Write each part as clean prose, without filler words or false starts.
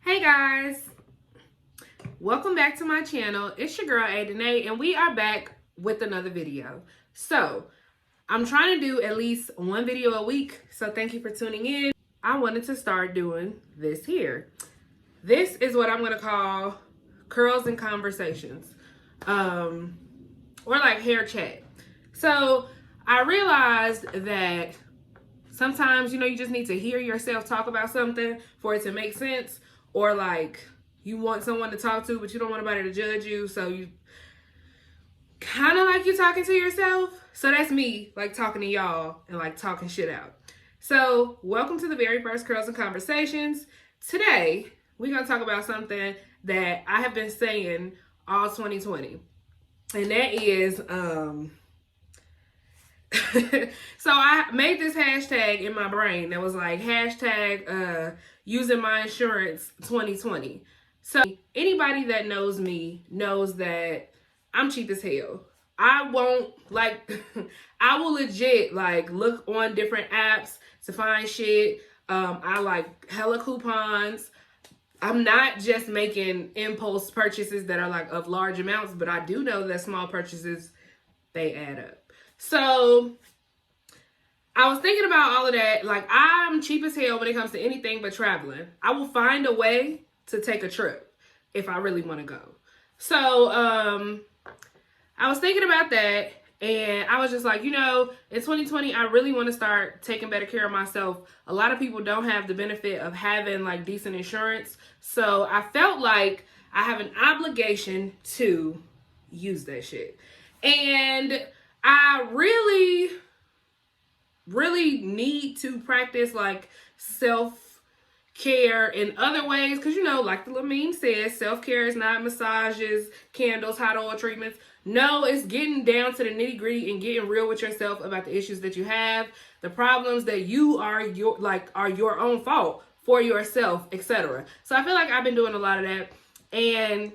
Hey guys, welcome back to my channel. It's your girl AyyeDenay and we are back with another video. So I'm trying to do at least one video a week, so thank you for tuning in. I wanted to start doing this here. This is what I'm gonna call curls and conversations, or like hair chat. So I realized that sometimes, you just need to hear yourself talk about something for it to make sense. Or like you want someone to talk to, but you don't want anybody to judge you. So you kind of like you're talking to yourself. So that's me, like talking to y'all and like talking shit out. So welcome to the very first Curls and Conversations. Today, we're going to talk about something that I have been saying all 2020. And that is, so I made this hashtag in my brain that was like hashtag using my insurance 2020. So anybody that knows me knows that I'm cheap as hell. I won't I will legit like look on different apps to find shit. I like hella coupons. I'm not just making impulse purchases that are like of large amounts, but I do know that small purchases, they add up. So I was thinking about all of that. Like, I'm cheap as hell when it comes to anything but traveling. I will find a way to take a trip if I really want to go. So I was thinking about that, and I was just like, in 2020, I really want to start taking better care of myself. A lot of people don't have the benefit of having like decent insurance. So I felt like I have an obligation to use that shit. And I really need to practice like self-care in other ways. Because, like the little meme says, self-care is not massages, candles, hot oil treatments. No, it's getting down to the nitty-gritty and getting real with yourself about the issues that you have, the problems that you are your own fault for yourself, etc. So I feel like I've been doing a lot of that, and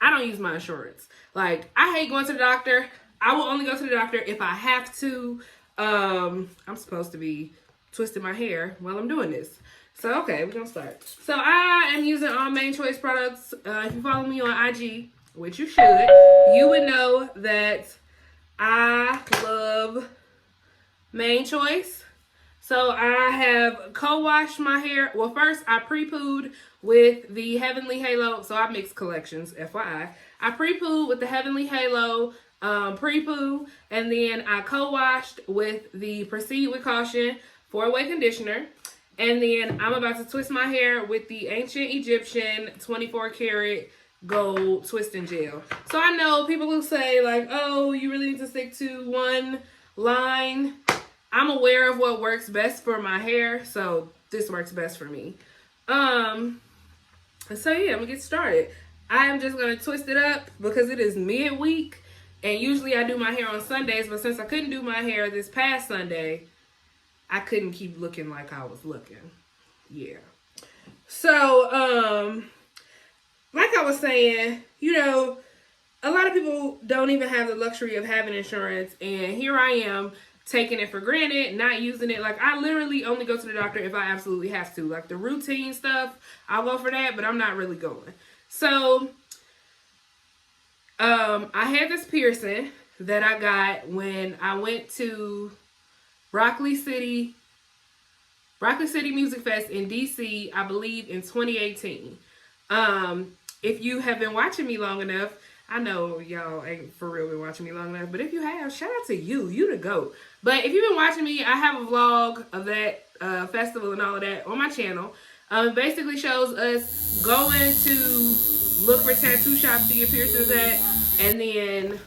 I don't use my insurance. Like, I hate going to the doctor. I will only go to the doctor if I have to. I'm supposed to be twisting my hair while I'm doing this. So, okay, we're going to start. So, I am using all Main Choice products. If you follow me on IG, which you should, you would know that I love Main Choice. So, I have co-washed my hair. Well, first, I pre-pooed with the Heavenly Halo. So, I mix collections, FYI. I pre-pooed with the Heavenly Halo pre-poo, and then I co-washed with the Proceed with Caution 4-way conditioner, and then I'm about to twist my hair with the Ancient Egyptian 24 karat gold twisting gel. So I know people will say like, oh, you really need to stick to one line. I'm aware of what works best for my hair, so this works best for me. So yeah, I'm gonna get started. I am just gonna twist it up because it is midweek. And usually I do my hair on Sundays, but since I couldn't do my hair this past Sunday, I couldn't keep looking like I was looking. Yeah. So, like I was saying, a lot of people don't even have the luxury of having insurance. And here I am taking it for granted, not using it. Like, I literally only go to the doctor if I absolutely have to. Like, the routine stuff, I'll go for that, but I'm not really going. So I had this piercing that I got when I went to Broccoli City Music Fest in DC, I believe in 2018. If you have been watching me long enough, I know y'all ain't for real been watching me long enough, but if you have, shout out to you. You the GOAT. But if you've been watching me, I have a vlog of that festival and all of that on my channel. It basically shows us going to look for tattoo shops to get piercings at, and then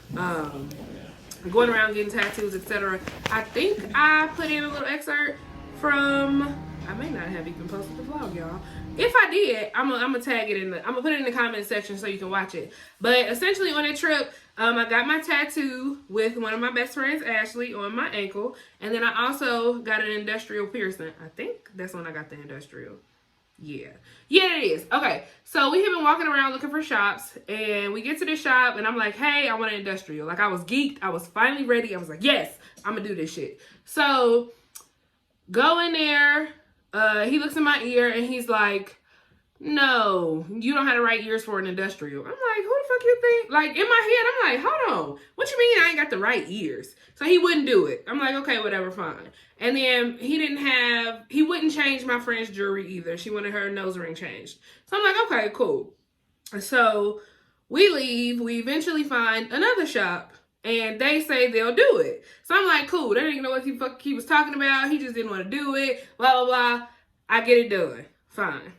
going around getting tattoos, etc. I think I put in a little excerpt from, I may not have even posted the vlog, y'all. If I did, I'm gonna tag it I'm gonna put it in the comment section so you can watch it. But essentially on that trip, I got my tattoo with one of my best friends, Ashley, on my ankle, and then I also got an industrial piercing. I think that's when I got the industrial. Yeah, it is. Okay, so we have been walking around looking for shops, and we get to the shop, and I'm like, hey, I want an industrial. Like, I was geeked. I was finally ready. I was like, yes, I'm gonna do this shit. So go in there. He looks in my ear, and he's like, no, you don't have the right ears for an industrial. I'm like, who the fuck you think? Like, in my head, I'm like, hold on. What you mean I ain't got the right ears? So he wouldn't do it. I'm like, okay, whatever, fine. And then he wouldn't change my friend's jewelry either. She wanted her nose ring changed. So I'm like, okay, cool. So we leave. We eventually find another shop. And they say they'll do it. So I'm like, cool. They didn't even know what he was talking about. He just didn't want to do it. Blah, blah, blah. I get it done. Fine.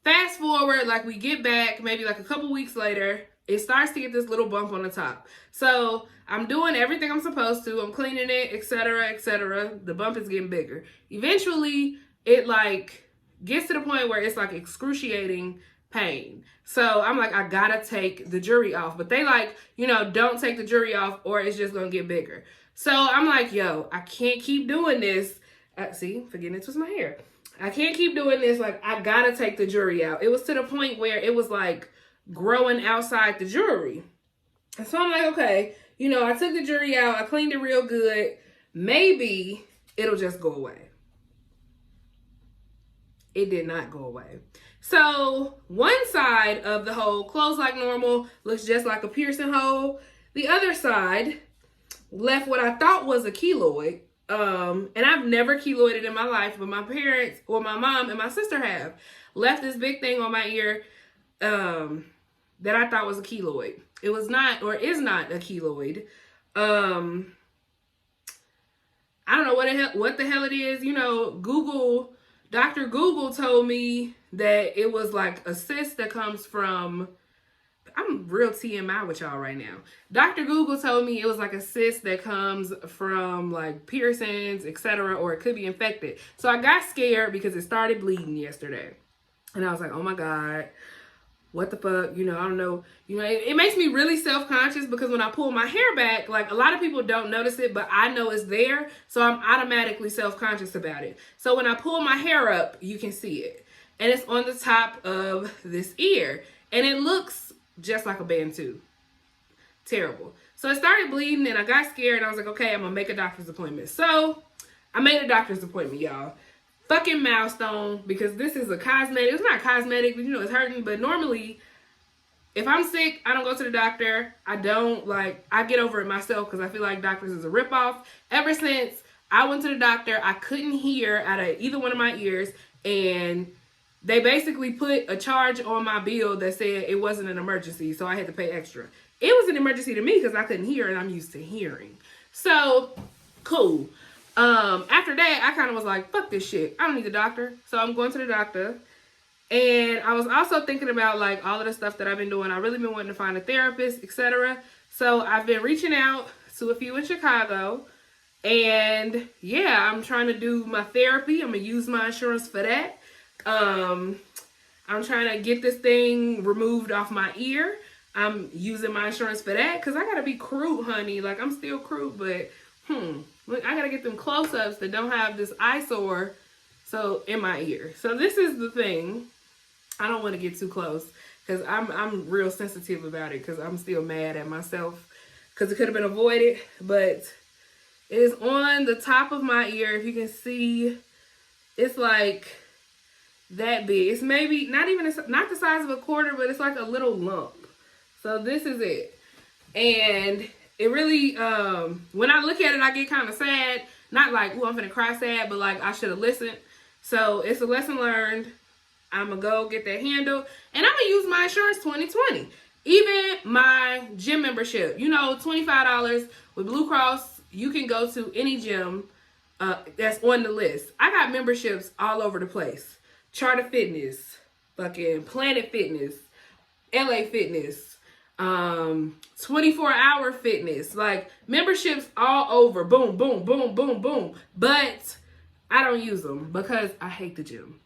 Fast forward, like we get back, maybe like a couple weeks later, it starts to get this little bump on the top. So I'm doing everything I'm supposed to. I'm cleaning it, etc., etc. The bump is getting bigger. Eventually, it like gets to the point where it's like excruciating pain. So I'm like, I gotta take the jewelry off. But they like, you know, don't take the jewelry off or it's just gonna get bigger. So I'm like, yo, I can't keep doing this. See, forgetting it was my hair. I can't keep doing this. Like, I gotta take the jewelry out. It was to the point where it was like growing outside the jewelry. And so I'm like, okay, you know, I took the jewelry out. I cleaned it real good. Maybe it'll just go away. It did not go away. So one side of the hole closed like normal, looks just like a piercing hole. The other side left what I thought was a keloid. And I've never keloided in my life, but my parents or my mom and my sister have left this big thing on my ear that I thought was a keloid. It was not, or is not, a keloid. I don't know what the hell it is. You know, Dr. Google told me that it was like a cyst that comes from, I'm real TMI with y'all right now. Dr. Google told me it was like a cyst that comes from like piercings, etc., or it could be infected. So I got scared because it started bleeding yesterday. And I was like, oh my God, what the fuck? You know, I don't know. You know, it makes me really self-conscious because when I pull my hair back, like a lot of people don't notice it, but I know it's there. So I'm automatically self-conscious about it. So when I pull my hair up, you can see it. And it's on the top of this ear. And it looks just like a Bantu. Terrible. So it started bleeding and I got scared and I was like, okay, I'm gonna make a doctor's appointment. So I made a doctor's appointment, y'all. Fucking milestone, because this is a cosmetic. It's not cosmetic, but you know, it's hurting. But normally, if I'm sick, I don't go to the doctor. I get over it myself because I feel like doctors is a ripoff. Ever since I went to the doctor, I couldn't hear out of either one of my ears, and they basically put a charge on my bill that said it wasn't an emergency, so I had to pay extra. It was an emergency to me because I couldn't hear and I'm used to hearing. So, cool. After that, I kind of was like, fuck this shit. I don't need the doctor. So I'm going to the doctor. And I was also thinking about like all of the stuff that I've been doing. I really been wanting to find a therapist, etc. So I've been reaching out to a few in Chicago. And yeah, I'm trying to do my therapy. I'm going to use my insurance for that. I'm trying to get this thing removed off my ear. I'm using my insurance for that because I got to be crude, honey. Like, I'm still crude, but look, I got to get them close-ups that don't have this eyesore in my ear. So this is the thing. I don't want to get too close because I'm real sensitive about it because I'm still mad at myself because it could have been avoided, but it is on the top of my ear. If you can see, it's like that big. It's maybe not the size of a quarter, but it's like a little lump. So this is it. And it really, when I look at it, I get kind of sad. Not like, ooh, I'm finna cry sad, but like I should have listened. So it's a lesson learned. I'm gonna go get that handled. And I'm gonna use my insurance 2020. Even my gym membership, you know, $25 with Blue Cross, you can go to any gym that's on the list. I got memberships all over the place. Charter Fitness, fucking Planet Fitness, LA Fitness, 24-hour fitness, like memberships all over. Boom, boom, boom, boom, boom. But I don't use them because I hate the gym.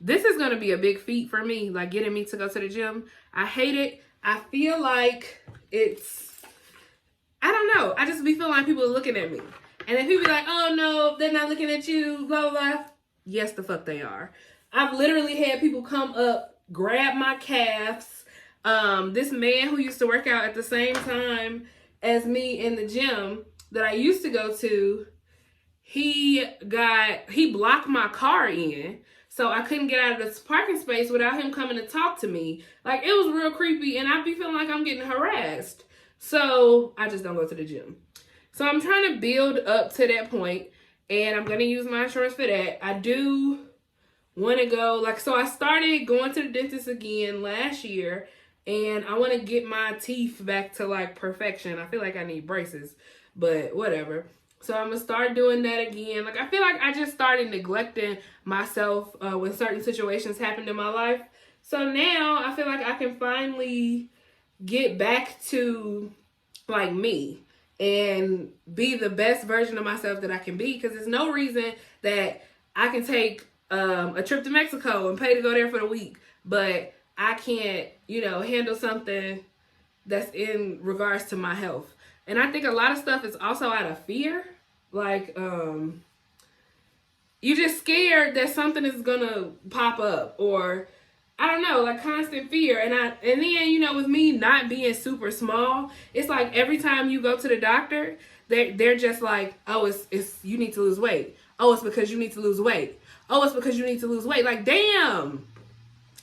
This is going to be a big feat for me, like getting me to go to the gym. I hate it. I feel like I don't know. I just be feeling like people are looking at me. And then people be like, oh no, they're not looking at you, blah, blah, blah. Yes, the fuck they are. I've literally had people come up, grab my calves. This man who used to work out at the same time as me in the gym that I used to go to, he blocked my car in. So I couldn't get out of this parking space without him coming to talk to me. Like, it was real creepy, and I'd be feeling like I'm getting harassed. So I just don't go to the gym. So I'm trying to build up to that point, and I'm going to use my insurance for that. I do want to go, like, so I started going to the dentist again last year, and I want to get my teeth back to, like, perfection. I feel like I need braces, but whatever. So I'm going to start doing that again. Like, I feel like I just started neglecting myself when certain situations happened in my life. So now I feel like I can finally get back to, like, me and be the best version of myself that I can be, because there's no reason that I can take a trip to Mexico and pay to go there for the week, but I can't, you know, handle something that's in regards to my health. And I think a lot of stuff is also out of fear. Like, you're just scared that something is gonna pop up, or I don't know, like constant fear. And then, you know, with me not being super small, it's like every time you go to the doctor, they're just like, oh, it's you need to lose weight. Oh, it's because you need to lose weight. Oh, it's because you need to lose weight. Like, damn,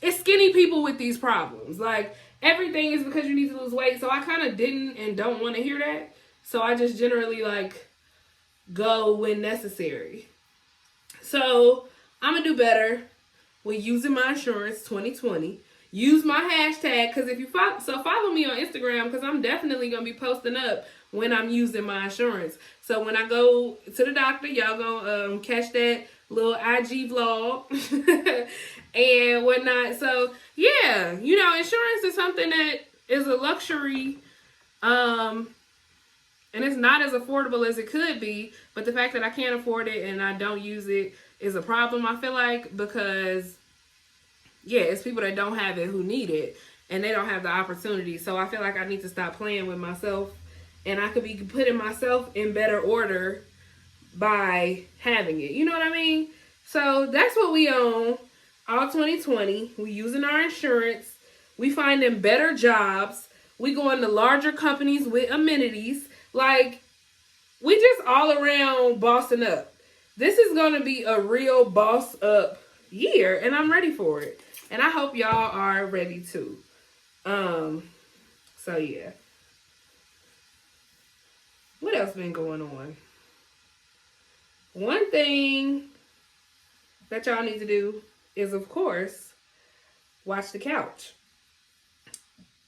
it's skinny people with these problems. Like, everything is because you need to lose weight. So I kind of didn't and don't want to hear that. So I just generally, like, go when necessary. So I'm going to do better with using my insurance 2020. Use my hashtag, because if you follow me on Instagram, because I'm definitely going to be posting up when I'm using my insurance. So when I go to the doctor, y'all going to catch that little IG vlog and whatnot. So yeah, you know, insurance is something that is a luxury, and it's not as affordable as it could be, but the fact that I can't afford it and I don't use it is a problem, I feel like, because yeah, it's people that don't have it who need it, and they don't have the opportunity. So I feel like I need to stop playing with myself, and I could be putting myself in better order by having it. You know what I mean? So that's what we own all 2020. We using our insurance. We finding better jobs. We going to larger companies with amenities. Like, we just all around bossing up. This is going to be a real boss up year, and I'm ready for it. And I hope y'all are ready too. So yeah. What else been going on? One thing that y'all need to do is, of course, watch The Couch.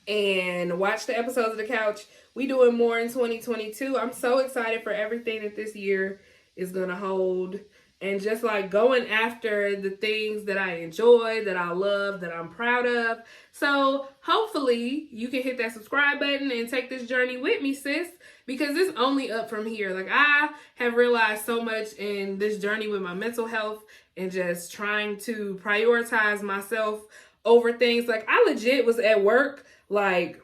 And watch the episodes of The Couch. We doing more in 2022. I'm so excited for everything that this year is going to hold. And just like going after the things that I enjoy, that I love, that I'm proud of. So hopefully you can hit that subscribe button and take this journey with me, sis. Because it's only up from here. Like, I have realized so much in this journey with my mental health and just trying to prioritize myself over things. Like, I legit was at work, like,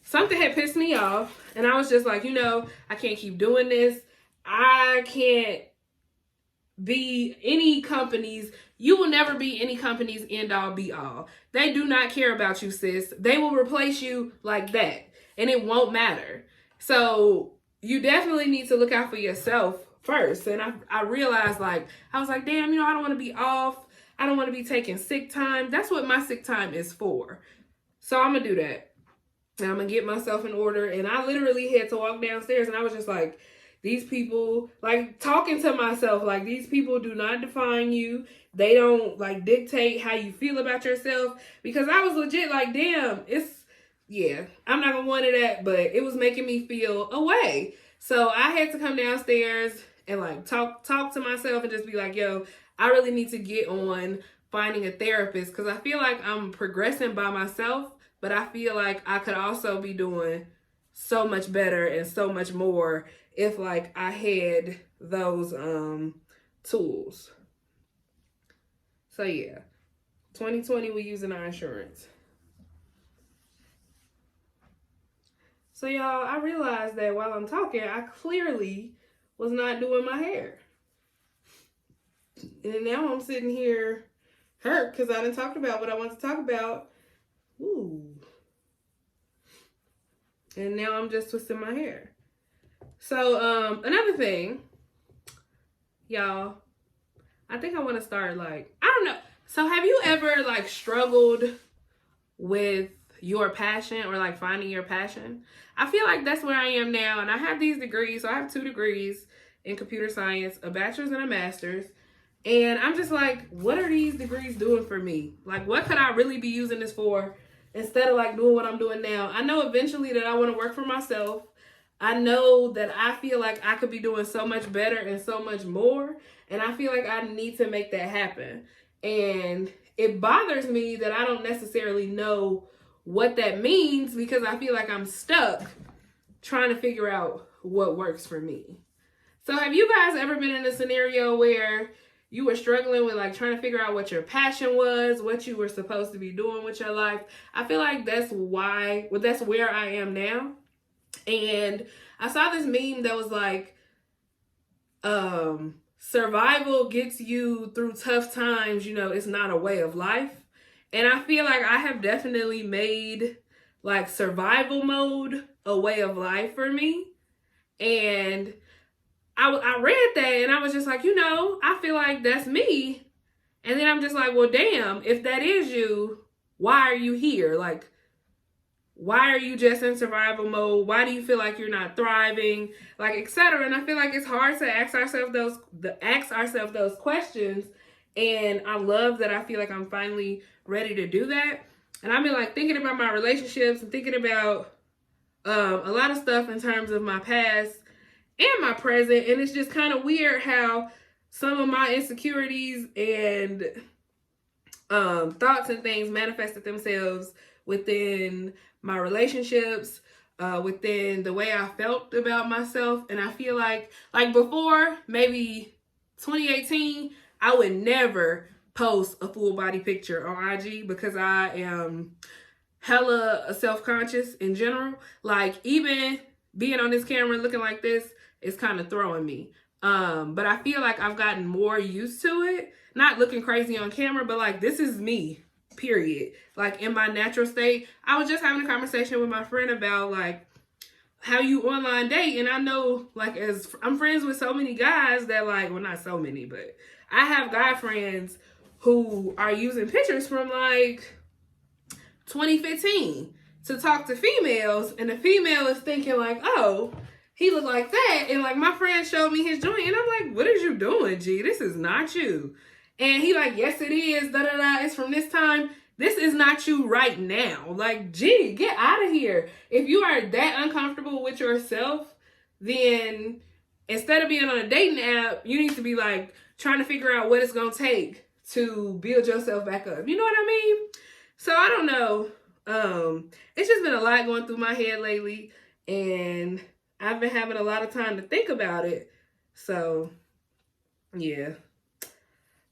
something had pissed me off. And I was just like, you know, I can't keep doing this. I can't be any company's, you will never be any company's end all be all. They do not care about you, sis. They will replace you like that, and it won't matter. So you definitely need to look out for yourself first. And I realized, like, I was like, damn, you know, I don't want to be off. I don't want to be taking sick time. That's what my sick time is for. So I'm going to do that. And I'm going to get myself in order. And I literally had to walk downstairs, and I was just like, these people, like, talking to myself, like, these people do not define you. They don't, like, dictate how you feel about yourself. Because I was legit like, damn, yeah, I'm not going to want it that, but it was making me feel away. So I had to come downstairs and, like, talk to myself and just be like, yo, I really need to get on finding a therapist, because I feel like I'm progressing by myself, but I feel like I could also be doing so much better and so much more if, like, I had those tools. So yeah, 2020 we using our insurance. So y'all, I realized that while I'm talking, I clearly was not doing my hair. And now I'm sitting here hurt because I didn't talk about what I want to talk about. Ooh. And now I'm just twisting my hair. So, another thing, y'all, I think I want to start like, I don't know. So have you ever like struggled with your passion or like finding your passion? I feel like that's where I am now, and I have these degrees. So I have 2 degrees in computer science, a bachelor's and a master's. And I'm just like, what are these degrees doing for me? Like, what could I really be using this for instead of like doing what I'm doing now? I know eventually that I want to work for myself. I know that I feel like I could be doing so much better and so much more. And I feel like I need to make that happen. And it bothers me that I don't necessarily know what that means, because I feel like I'm stuck trying to figure out what works for me. So have you guys ever been in a scenario where you were struggling with like trying to figure out what your passion was, what you were supposed to be doing with your life? I feel like that's where I am now. And I saw this meme that was like, survival gets you through tough times, it's not a way of life. And I feel like I have definitely made like survival mode a way of life for me. And I read that and I was just like, I feel like that's me. And then I'm just like, well, damn, if that is you, why are you here? Like, why are you just in survival mode? Why do you feel like you're not thriving? Like, etc. And I feel like it's hard to ask ourselves those questions. And I love that I feel like I'm finally ready to do that. And I've been like thinking about my relationships and thinking about a lot of stuff in terms of my past and my present. And it's just kind of weird how some of my insecurities and thoughts and things manifested themselves within my relationships, within the way I felt about myself. And I feel like before, maybe 2018, I would never post a full body picture on IG because I am hella self-conscious in general. Like, even being on this camera looking like this is kind of throwing me. But I feel like I've gotten more used to it. Not looking crazy on camera, but like, this is me, period. Like, in my natural state. I was just having a conversation with my friend about like how you online date. And I know, like, as I'm friends with so many guys that like, well, not so many, but I have guy friends who are using pictures from like 2015 to talk to females, and the female is thinking like, oh, he looked like that. And like, my friend showed me his joint and I'm like, what is you doing, G? This is not you. And he like, yes, it is. Da da da. It's from this time. This is not you right now. Like, G, get out of here. If you are that uncomfortable with yourself, then instead of being on a dating app, you need to be like trying to figure out what it's going to take to build yourself back up. You know what I mean? So I don't know. It's just been a lot going through my head lately, and I've been having a lot of time to think about it. So, yeah.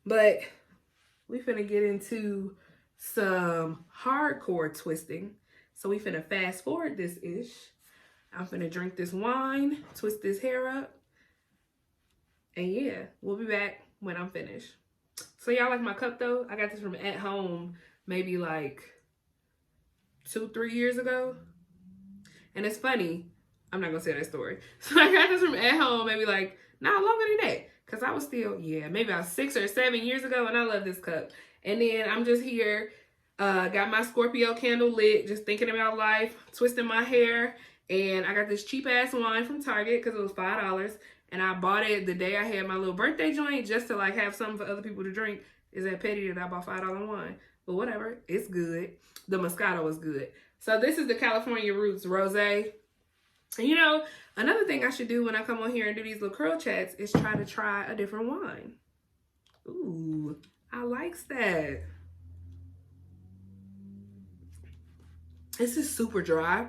But we finna get into some hardcore twisting. So we finna fast forward this ish. I'm finna drink this wine, twist this hair up. And yeah, we'll be back when I'm finished. So y'all like my cup though? I got this from at home maybe like 2-3 years ago. And it's funny, I'm not gonna say that story. So I got this from at home maybe like, longer than that. Cause I was still, maybe about 6 or 7 years ago, and I love this cup. And then I'm just here, got my Scorpio candle lit, just thinking about life, twisting my hair. And I got this cheap ass wine from Target because it was $5. And I bought it the day I had my little birthday joint just to like have something for other people to drink. Is that petty that I bought $5 wine? But whatever, it's good. The Moscato is good. So this is the California Roots Rosé. And another thing I should do when I come on here and do these little curl chats is try a different wine. Ooh, I likes that. This is super dry,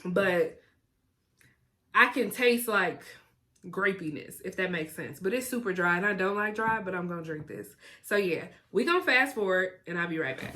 but I can taste like grapiness, if that makes sense. But it's super dry, and I don't like dry, but I'm gonna drink this. So yeah, we gonna fast forward, and I'll be right back.